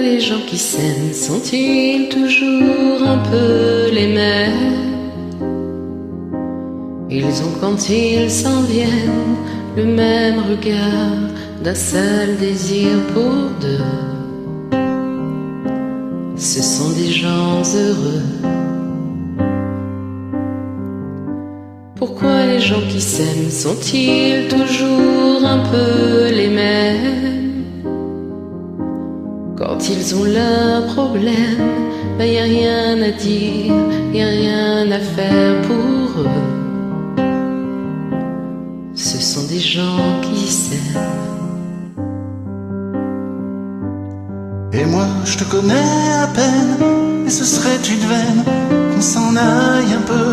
les gens qui s'aiment sont-ils toujours un peu les mêmes? Ils ont quand ils s'en viennent le même regard d'un seul désir pour deux. Ce sont des gens heureux. Pourquoi les gens qui s'aiment sont-ils toujours un peu les mêmes? Quand ils ont leurs problèmes, ben y a rien à dire, y a rien à faire pour eux. Ce sont des gens qui s'aiment. Et moi je te connais à peine, et ce serait une veine qu'on s'en aille un peu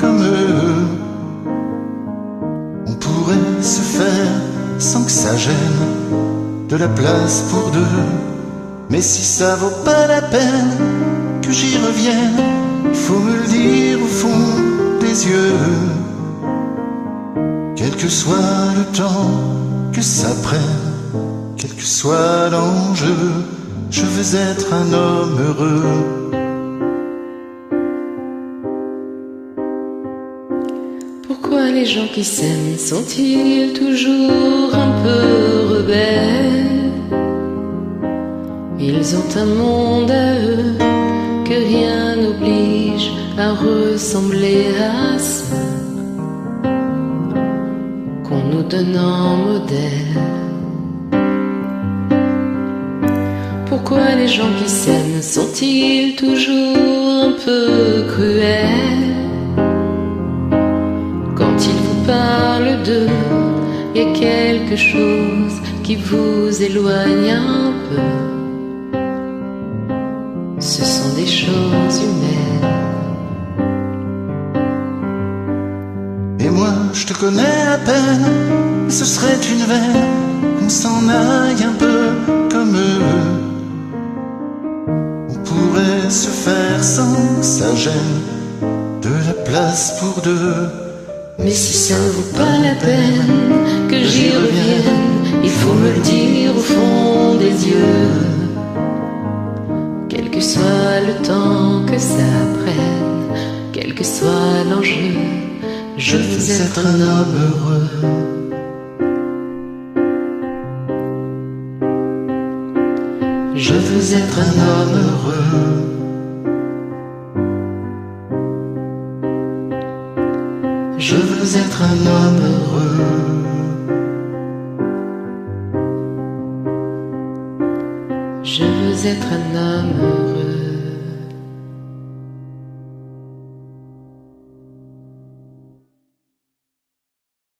comme eux. On pourrait se faire sans que ça gêne de la place pour deux. Mais si ça vaut pas la peine que j'y revienne, il faut me le dire au fond des yeux. Quel que soit le temps que ça prenne, quel que soit l'enjeu, je veux être un homme heureux. Pourquoi les gens qui s'aiment sont-ils toujours un peu rebelles? Ils ont un monde à eux que rien n'oblige à ressembler à ça qu'on nous donne en modèle. Pourquoi les gens qui s'aiment sont-ils toujours un peu cruels? Quand ils vous parlent d'eux, il y a quelque chose qui vous éloigne un peu. Ce sont des choses humaines. Et moi je te connais à peine, et ce serait une veine qu'on s'en aille un peu comme eux. On pourrait se faire sans que ça gêne de la place pour deux. Mais si ça ne vaut pas la peine que j'y revienne, il faut me le dire au fond des yeux. Quel que soit le temps que ça prenne, quel que soit l'enjeu, je veux être un homme heureux. Je veux être un homme heureux. Je veux être un homme heureux. Je veux être un homme heureux.